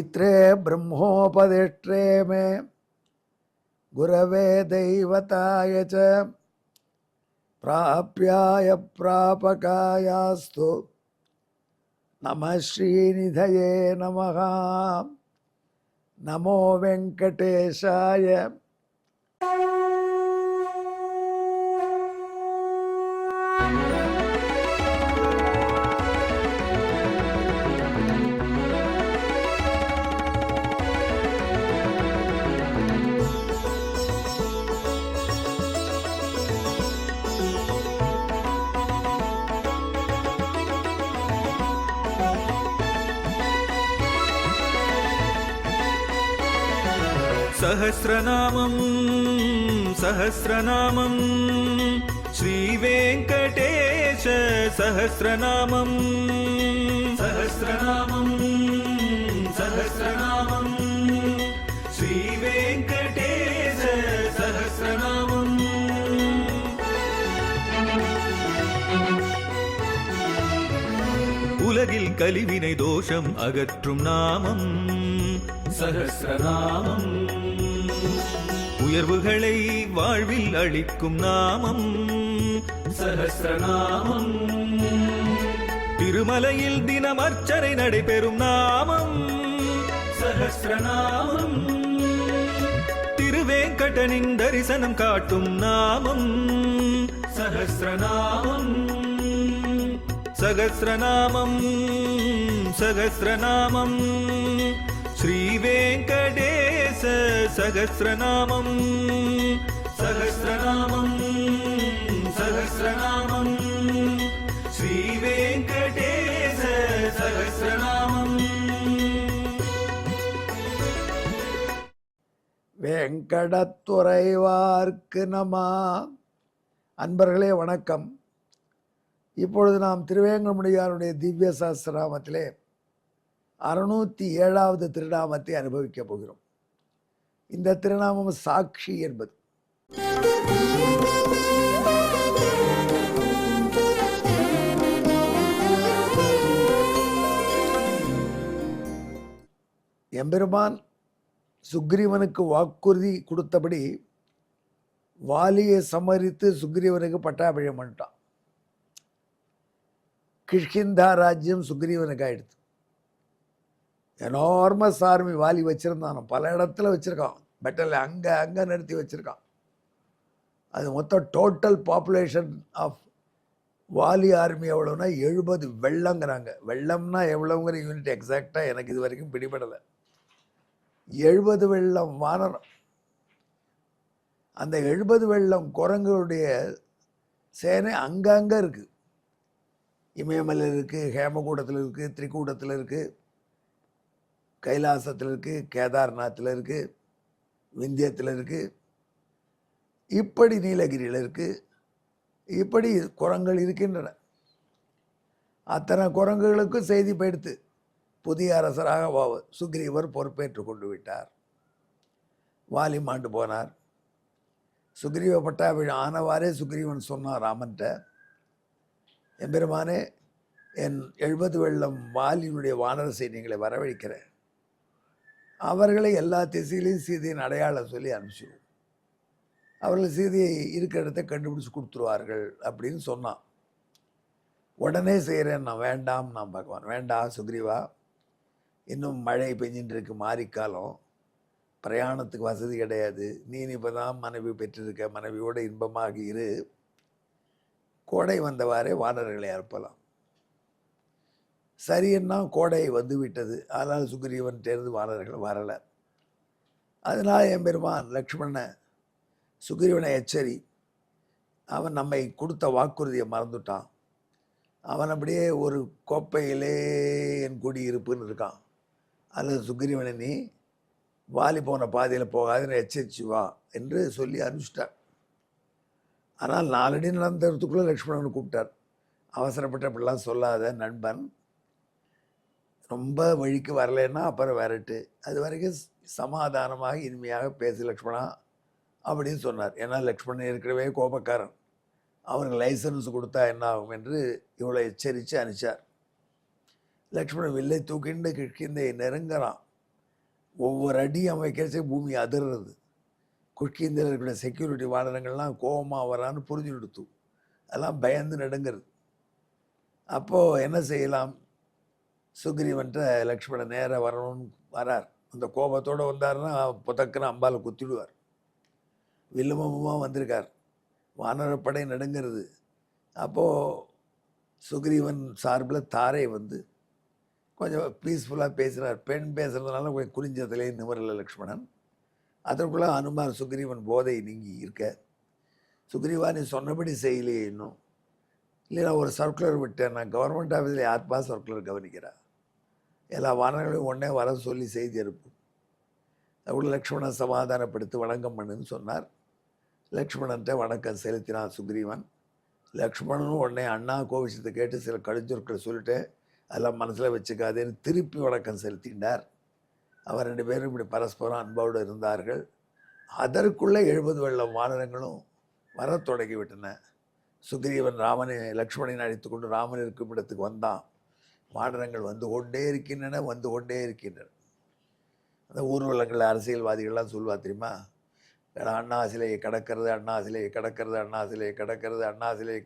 पित्रे ब्रह्मोपदेष्ट्रे मे गुरवे दैवताय च प्राप्याय प्रापकायास्तु नमः श्रीनिधये नमः। नमो वेंकटेशाय। सहस्रनामं सहस्रनामं श्रीवेङ्कटेश सहस्रनामं सहस्रनामं सहस्रनामं श्रीवेङ्कटेश सहस्रनामम्। உலகில் கலிவினை தோஷம் அகற்றும் நாமம் சஹஸ்ரநாமம். உயர்வுகளை வாழ்வில் அளிக்கும் நாமம் சஹஸ்ரநாமம். திருமலையில் தினம் அர்ச்சனை நடைபெறும் நாமம் சஹஸ்ரநாமம். திருவேங்கடனின் தரிசனம் காட்டும் நாமம் சஹஸ்ரநாமம். சகஸ்ரநாமம் சகஸ்ரநாமம் श्रीवेङ्कटेश सहस्रनामं सहस्रनामं सहस्रनामं श्रीवेङ्कटेश सहस्रनामम्। வெங்கடத்துறைவார்க்கு நம. அன்பர்களே வணக்கம். இப்பொழுது நாம் திருவேங்கடமுடியாருடைய திவ்ய சஹஸ்ரநாமத்திலே 607வது திருநாமத்தை அனுபவிக்கப் போகிறோம். இந்த திருநாமம் சாட்சி என்பது. எம்பெருமான் சுக்ரீவனுக்கு வாக்குறுதி கொடுத்தபடி வாலியை சமரித்து சுக்ரீவனுக்கு பட்டாபிஷேகம் பண்ணிட்டான். கிஷ்கிந்தா ராஜ்யம் சுக்ரீவனுக்கு ஆயிடுச்சு. எனார்மஸ் ஆர்மி வாலி வச்சுருந்தான், பல இடத்துல வச்சுருக்கான், பெட்டல் அங்கே நிறுத்தி வச்சுருக்கான். அது மொத்தம் total population of Vali army எவ்வளோன்னா 70 வெள்ளங்கிறாங்க. வெள்ளம்னா எவ்வளோங்கிற யூனிட் எக்ஸாக்டாக எனக்கு இது வரைக்கும் பிடிபடலை. 70 வெள்ளம் வானரம். அந்த 70 வெள்ளம் குரங்குடைய சேனை அங்கங்கே இருக்குது. இமயமலையில் இருக்குது, ஹேமகூடத்தில் இருக்குது, திரிகூடத்தில் இருக்குது, கைலாசத்தில் இருக்குது, கேதார்நாத்தில் இருக்குது, விந்தியத்தில் இருக்குது, இப்படி நீலகிரியில் இருக்குது. இப்படி குரங்குகள் இருக்கின்றன. அத்தனை குரங்குகளுக்கும் செய்தி போயிடுத்து. புதிய அரசராக சுக்ரீவர் பொறுப்பேற்று கொண்டு விட்டார். வாலி மாண்டு போனார். சுக்ரீவ பட்டாபிஷேகம் ஆனவாறே சுக்ரீவன் சொன்னார் ராமன்ட்ட, எம்பெருமானே, என் 70 வெள்ளம் வாலியினுடைய வானர சைன்யங்களை வரவழைக்கிறேன். அவர்களை எல்லா திசையிலையும் சீதையின் அடையாளம் சொல்லி அனுப்பிச்சிடுவோம். அவர்கள் சீதையை இருக்கிற இடத்த கண்டுபிடிச்சி கொடுத்துருவார்கள் அப்படின்னு சொன்னான். உடனே செய்கிறேன் நான். வேண்டாம் நான் பகவான், வேண்டாம் சுக்ரீவா, இன்னும் மழை பெஞ்சின்னு இருக்கு, மாரிக்காலம், பிரயாணத்துக்கு வசதி கிடையாது. நீ இப்போ தான் மனைவி பெற்றிருக்க, மனைவியோட இன்பமாக இரு. கோடை வந்தவாறே வானர்களை அனுப்பலாம். சரியன்னா கோடை வந்து விட்டது. ஆனால் சுக்ரீவன் தேர்ந்து வானர்கள் வரலை. அதனால் எம்பெருமான் லக்ஷ்மணனை சுக்ரீவனை எச்சரி, அவன் நம்மை கொடுத்த வாக்குறுதியை மறந்துட்டான். அவன் அப்படியே ஒரு கோப்பையிலே என் குடியிருப்புன்னு இருக்கான். அதில் சுக்ரீவனை நீ வாலி போன பாதையில் போகாதுன்னு எச்சரிச்சு வா என்று சொல்லி அனுப்பிச்சிட்டார். ஆனால் 4 அடி நடந்ததுக்குள்ளே லக்ஷ்மணன் கூப்பிட்டார். அவசரப்பட்டு அப்படிலாம் சொல்லாத நண்பன், ரொம்ப வழிக்கு வரலைன்னா அப்புறம் வரட்டு, அது வரைக்கும் சமாதானமாக இனிமையாக பேசு லக்ஷ்மணா அப்படின்னு சொன்னார். ஏன்னா லக்ஷ்மணன் இருக்கிறவே கோபக்காரன், அவனுக்கு லைசன்ஸ் கொடுத்தா என்ன ஆகும் என்று இவ்வளோ எச்சரித்து அனுப்பிச்சார். லக்ஷ்மணன் வில்லை தூக்கிண்டு கிஷ்கிந்தையை நெருங்குறான். ஒவ்வொரு அடியும் அவன் வைக்கிறச்சே பூமி அதிர்றது. குஷ்கீந்தில் இருக்கிற செக்யூரிட்டி வாகனங்கள்லாம் கோபமாக வரான்னு புரிஞ்சு கொடுத்து அதெல்லாம் பயந்து நடுங்கிறது. அப்போது என்ன செய்யலாம்? சுக்ரீவன்ட்ட லக்ஷ்மணன் நேராக வரணும்னு வரார். அந்த கோபத்தோடு வந்தாருன்னா புதக்குன்னு அம்பால் குத்திடுவார். வில்லுமமாக வந்திருக்கார். வானரப்படை நடுங்கிறது. அப்போது சுக்ரீவன் சார்பில் தாரை வந்து கொஞ்சம் பீஸ்ஃபுல்லாக பேசுகிறார். பெண் பேசுகிறதுனால கொஞ்சம் குறிஞ்சத்திலே நிமரல லக்ஷ்மணன். அதற்குள்ளே அனுமார் சுக்ரீவன் போதை நீங்கி இருக்க, சுக்ரீவா நீ சொன்னபடி செய்யலையே இன்னும், இல்லை நான் ஒரு சர்க்குலர் விட்டேன், நான் கவர்மெண்ட் ஆஃபீஸில் யார்ப்பா சர்க்குலர் கவனிக்கிறா, எல்லா வானங்களையும் உடனே வர சொல்லி செய்தி அனுப்பும். அவ்வளோ லக்ஷ்மணன் சமாதானப்படுத்தி வணக்கம் பண்ணுன்னு சொன்னார். லக்ஷ்மணன்ட்ட வணக்கம் செலுத்தினான் சுக்ரீவன். லக்ஷ்மணனும் உடனே அண்ணா கோவிச்சத்தை கேட்டு சில கடுஞ்சொற்கள் சொல்லிட்டு அதெல்லாம் மனசில் வச்சுக்காதேன்னு திருப்பி வணக்கம் செலுத்தினார். அவர் 2 பேரும் இப்படி பரஸ்பரம் அன்போடு இருந்தார்கள். அதற்குள்ளே 70 வெள்ளம் வானரங்களும் வர தொடங்கி விட்டன. சுக்ரீவன் லக்ஷ்மணனை அழைத்து கொண்டு ராமன் இருக்கும் இடத்துக்கு வந்தான். வானரங்கள் வந்து கொண்டே இருக்கின்றன. அந்த ஊர்வலங்களில் அரசியல்வாதிகள்லாம் சொல்லுவா தெரியுமா, அண்ணா சிலையை கடக்கிறது, அண்ணா சிலையை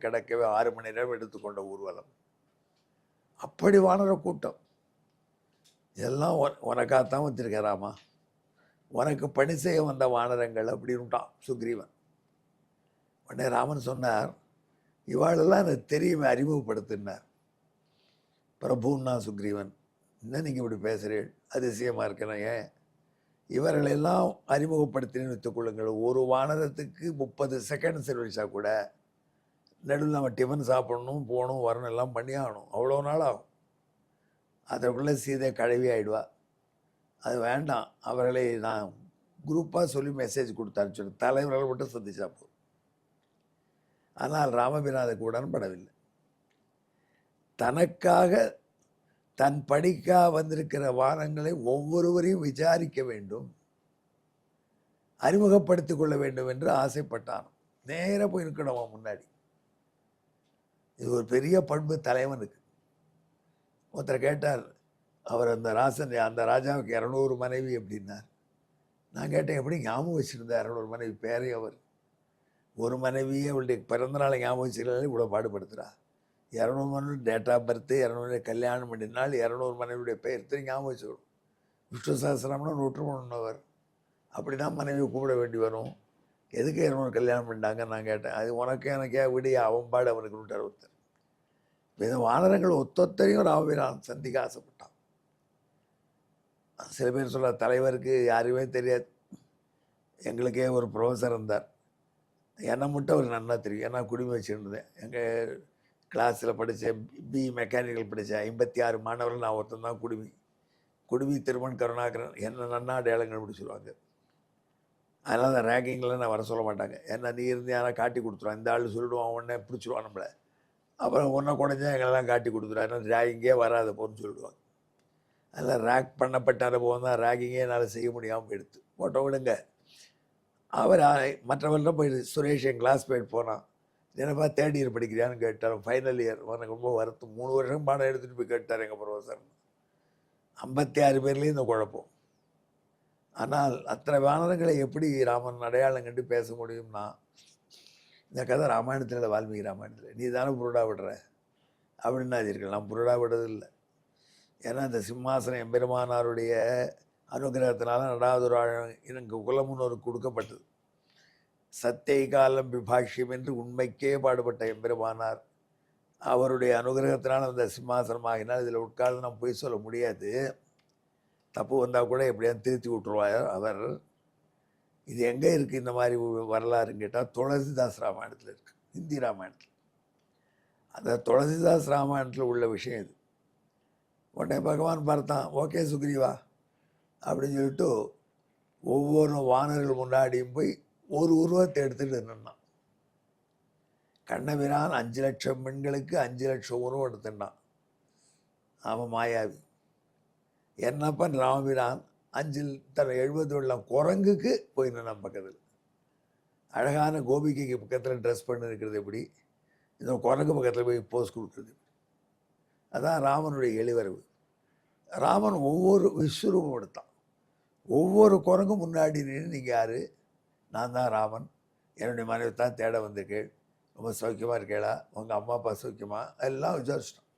கடக்கவே 6 மணி நேரம் எடுத்துக்கொண்ட ஊர்வலம். அப்படி வானர கூட்டம். இதெல்லாம் உனக்காகத்தான் வச்சிருக்கிறாமா, உனக்கு பணி செய்ய வந்த வானரங்கள் அப்படின்ட்டான் சுக்ரீவன். உடனே ராமன் சொன்னார், இவாளெல்லாம் எனக்கு தெரியுமே, அறிமுகப்படுத்தினார். பிரபுன்னா சுக்ரீவன், என்ன நீங்கள் இப்படி பேசுகிறீர்கள், அதிசயமாக இருக்கிறேன். ஏன் இவர்களெல்லாம் அறிமுகப்படுத்தினு வைத்துக்கொள்ளுங்கள். ஒரு வானரத்துக்கு 30 செகண்ட் செலவழிச்சா கூட நடுவில் நம்ம டிஃபன் சாப்பிடணும், போகணும், வரணும், எல்லாம் பண்ணி ஆகணும். அவ்வளோ நாள் ஆகும். அதற்குள்ளே சீதை கழுவி ஆகிடுவா. அது வேண்டாம், அவர்களை நான் குரூப்பாக சொல்லி மெசேஜ் கொடுத்து அனுப்பிச்சிடும், தலைவர்கள் மட்டும் சந்திச்சா போதும். ஆனால் ராமபிரானுக்கு உடன்படவில்லை. தனக்காக தன் படிக்காக வந்திருக்கிற வானங்களை ஒவ்வொருவரையும் விசாரிக்க வேண்டும், அறிமுகப்படுத்திக் கொள்ள வேண்டும் என்று ஆசைப்பட்டான். நேராக போய் இருக்கணுமா முன்னாடி. இது ஒரு பெரிய பண்பு தலைவனுக்கு. ஒருத்தர் கேட்டார், அவர் அந்த ராஜாவுக்கு 200 மனைவி அப்படின்னார். நான் கேட்டேன், எப்படி ஞாபகம் வச்சுருந்தார் 200 மனைவி பேரை? அவர் ஒரு மனைவியே அவளுடைய பிறந்தநாளை ஞாபகம் வச்சுக்கலாம் இவ்வளோ பாடுபடுத்துகிறா. 200 மனைவி டேட் ஆஃப் பர்த்து, 200 கல்யாணம் பண்ணினால் 200 மனைவியுடைய பெயர் ஞாபகம் வச்சுக்கணும். விஷ்ணு சஹஸ்ரநாமம்னா 101 அப்படி தான் மனைவியை கூப்பிட வேண்டி வரும். எதுக்கு 200 கல்யாணம் பண்ணிட்டாங்கன்னு நான் கேட்டேன். அது உனக்கு எனக்கே விடிய அவன் பாடு அவனுக்கு 160. இந்த வானரங்கள் ஒத்தொத்தரையும் ராமபிரான் சந்திக்க ஆசைப்பட்டான். சில பேர் சொல்ல, தலைவருக்கு யாருமே தெரியாது, எங்களுக்கே ஒரு ப்ரொஃபஸர் இருந்தார், என்னை மட்டும் அவர் நன்னா தெரியும். ஏன்னா குடிமை வச்சுருந்தேன். எங்கள் கிளாஸில் படித்தேன், மெக்கானிக்கல் படித்தேன். 56 மாணவர்கள், நான் ஒருத்தன் தான் குடுமி திருமண் கருணாகரன் என்ன நன்னா அடையாளங்கள் பிடிச்சிருவாங்க. அதனால் அந்த ரேங்கிங்கில் நான் வர சொல்ல மாட்டாங்க. ஏன்னா நீ இருந்து யாராவது காட்டி கொடுத்துருவான், இந்த ஆள் சொல்லிடுவான், உடனே பிடிச்சிடுவான் நம்மளை, அப்புறம் ஒன்றை குறைஞ்சா எங்களெல்லாம் காட்டி கொடுத்துருவான், ஏன்னா ரேகிங்கே வராத போன்னு சொல்லிடுவாங்க. அதில் ரேக் பண்ணப்பட்ட அனுபவம் தான், ரேகிங்கே என்னால் செய்ய முடியாமல் எடுத்து போட்டோ விடுங்க. அவர் மற்றவர்கிட்ட போயிட்டு, சுரேஷ் என் கிளாஸ்மேட் போனான், என்னப்பா 3rd இயர் படிக்கிறியான்னு கேட்டார். Final year. எனக்கு ரொம்ப வருத்தம். 3 வருஷம் பாடம் எடுத்துகிட்டு போய் கேட்டார் எங்கள் ப்ரொஃபஸர். 56 பேர்லேயும் இந்த குழப்பம். ஆனால் அத்தனை வானரங்களை எப்படி ராமன் அடையாளம் கண்டு பேச முடியும்னா, இந்த கதை ராமாயணத்தில் இல்லை, வால்மீகி ராமாயணத்தில். நீ தானே புருடா விடுற அப்படின்னா இருக்கல. நான் புருடா விடுறதில்லை. ஏன்னா இந்த சிம்மாசனம் எம்பெருமானாருடைய அனுகிரகத்தினால நடாதுர எனக்கு குலமுன்னோருக்கு கொடுக்கப்பட்டது. சத்திய காலம் விபாஷ்யம் என்று உண்மைக்கே பாடுபட்ட எம்பெருமானார் அவருடைய அனுகிரகத்தினால் அந்த சிம்மாசனம் ஆகினால் இதில் உட்கார்ந்து நம்ம போய் சொல்ல முடியாது. தப்பு வந்தால் கூட எப்படியாவது திருத்தி விட்டுருவார் அவர். இது எங்கே இருக்குது இந்த மாதிரி வரலாறுன்னு கேட்டால், துளசிதாஸ் ராமாயணத்தில் இருக்குது, ஹிந்தி ராமாயணத்தில். அந்த துளசிதாஸ் ராமாயணத்தில் உள்ள விஷயம் இது. உடனே பகவான் பார்த்தான், ஓகே சுக்ரீவா அப்படின்னு சொல்லிட்டு ஒவ்வொரு வானர்கள் முன்னாடியும் போய் ஒரு உருவத்தை எடுத்துகிட்டு நின்னான். கண்ணபிரான் 5 லட்சம் பெண்களுக்கு 5 லட்சம் உருவம் எடுத்துட்டான். அவன் மாயாவி. என்னப்பன் ராமபிரான் 70 வெள்ளம் குரங்குக்கு போய் நின்னான் பக்கத்தில். அழகான கோபிகைக்கு பக்கத்தில் ட்ரெஸ் பண்ணி இருக்கிறது எப்படி, இந்த குரங்கு பக்கத்தில் போய் போஸ் கொடுக்குறது. அதான் ராமனுடைய எளிவரவு. ராமன் ஒவ்வொரு விஸ்வரூபம் எடுத்தான். ஒவ்வொரு குரங்கும் முன்னாடி நின்று நீங்கள் யார், நான் தான் ராமன், என்னுடைய மனைவி தான் தேட வந்திருக்கேள், ரொம்ப சௌக்கியமாக இருக்கேளா, உங்கள் அம்மா அப்பா சௌக்கியமா, எல்லாம் விசாரிச்சிட்டோம்.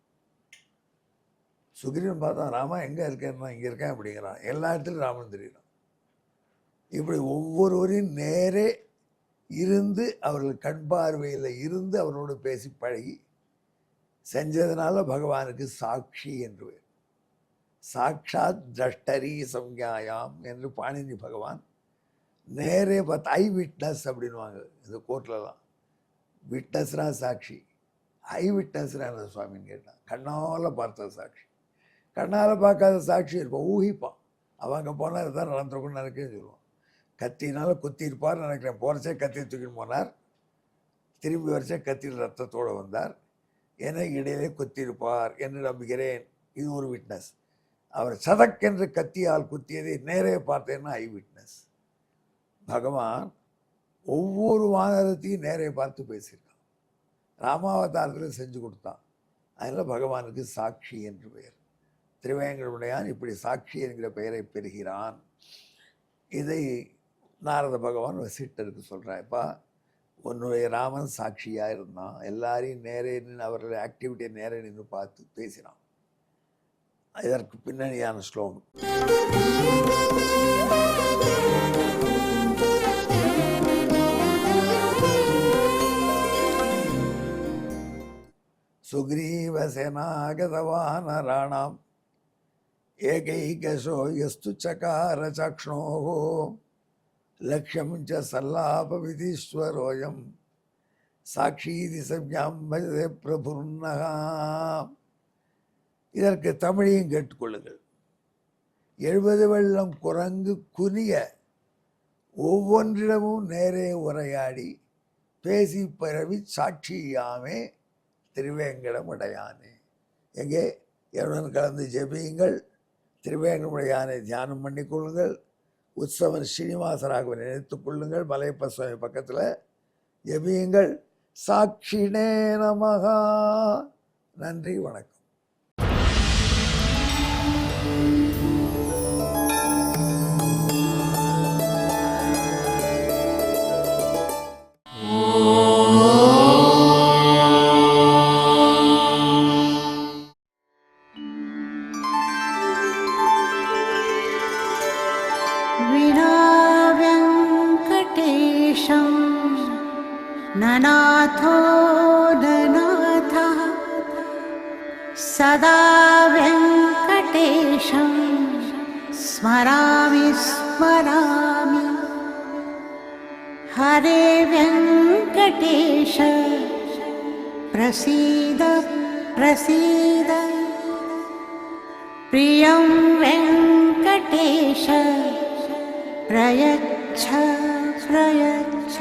சுக்ரீவன் பார்த்தா ராமா எங்கே இருக்கேன்னா இங்கே இருக்கேன் அப்படிங்கிறான். எல்லா இடத்துலையும் ராமன் தெரியுறான். இப்படி ஒவ்வொருவரையும் நேரே இருந்து அவர்கள் கண் பார்வையில் இருந்து அவரோடு பேசி பழகி செஞ்சதுனால பகவானுக்கு சாட்சி என்று பேர். சாக்ஷாத் திரஷ்டரி சம்ஞாயாம் என்று பாணினி பகவான் நேரே பார்த்து ஐ விட்னஸ் அப்படின்வாங்க இந்த கோர்ட்லலாம். விட்னஸ்னா சாட்சி, ஐ விட்னஸ்னா என்ன சுவாமின்னு கேட்டான். கண்ணால் பார்த்த சாட்சி. கண்ணால் பார்க்காத சாட்சி இருப்பான், ஊகிப்பான். அவங்க போனால் இதுதான் நடந்திருக்குன்னு நினைக்கிறேன்னு சொல்லுவான். கத்தினால குத்திருப்பார் நினைக்கிறேன். போகிறச்சே கத்தி தூக்கின்னு போனார், திரும்பி வரைச்சே கத்தியில் ரத்தத்தோடு வந்தார், என இடையிலே குத்திருப்பார் என்று நம்புகிறேன். இது ஒரு விட்னஸ். அவர் சதக்கென்று கத்தியால் குத்தியதை நேரே பார்த்தேன்னா ஐ விட்னஸ். பகவான் ஒவ்வொரு வானரத்தையும் நேரே பார்த்து பேசியிருக்கான். ராமாவதாரத்தில் செஞ்சு கொடுத்தான். அதில் பகவானுக்கு சாட்சி என்று பெயர். திருவேங்கடமுடையான் இப்படி சாட்சி என்கிற பெயரை பெறுகிறான். இதை நாரத பகவான் வசிட்டருக்கு சொல்கிறாப்பா, உன்னுடைய ராமன் சாட்சியாக இருந்தான், எல்லாரையும் நேரே நின்று அவர்களுடைய ஆக்டிவிட்டியை நேரே நின்று பார்த்து பேசினான். இதற்கு பின்னணியான ஸ்லோகம். சுக்ரீவசேனாகதவானராணாம் ஏகைகசோ யஸ்து சகார சக்ஷ்ணோஹோ லக்ஷ்யம் ச சல்லாபவிதீஸ்வரோயம் சாட்சீதி சம்யாம் பஜதே பிரபுர்னகா. இதற்கு தமிழையும் கேட்டுக்கொள்ளுங்கள். 70 வெள்ளம் குரங்கு குனிய ஒவ்வொன்றிடமும் நேரே உரையாடி பேசி பரவி சாட்சியாமே திருவேங்கடமுடையானே. எங்கே என்னுடன் கலந்து ஜெபியுங்கள். திருவேங்கடமுடையானை தியானம் பண்ணிக்கொள்ளுங்கள். உற்சவன் ஸ்ரீனிவாசராகவனை நினைத்துக் கொள்ளுங்கள். மலையப்ப சுவாமி பக்கத்தில் ஜெபியுங்கள். சாட்சினே நமகா. நன்றி, வணக்கம். ननाथो ननाथः सदा वेङ्कटेशं स्मरामि स्मरामि. हरे वेङ्कटेश प्रसीद प्रसीद. प्रियं वेङ्कटेश प्रयच्छ प्रयच्छ.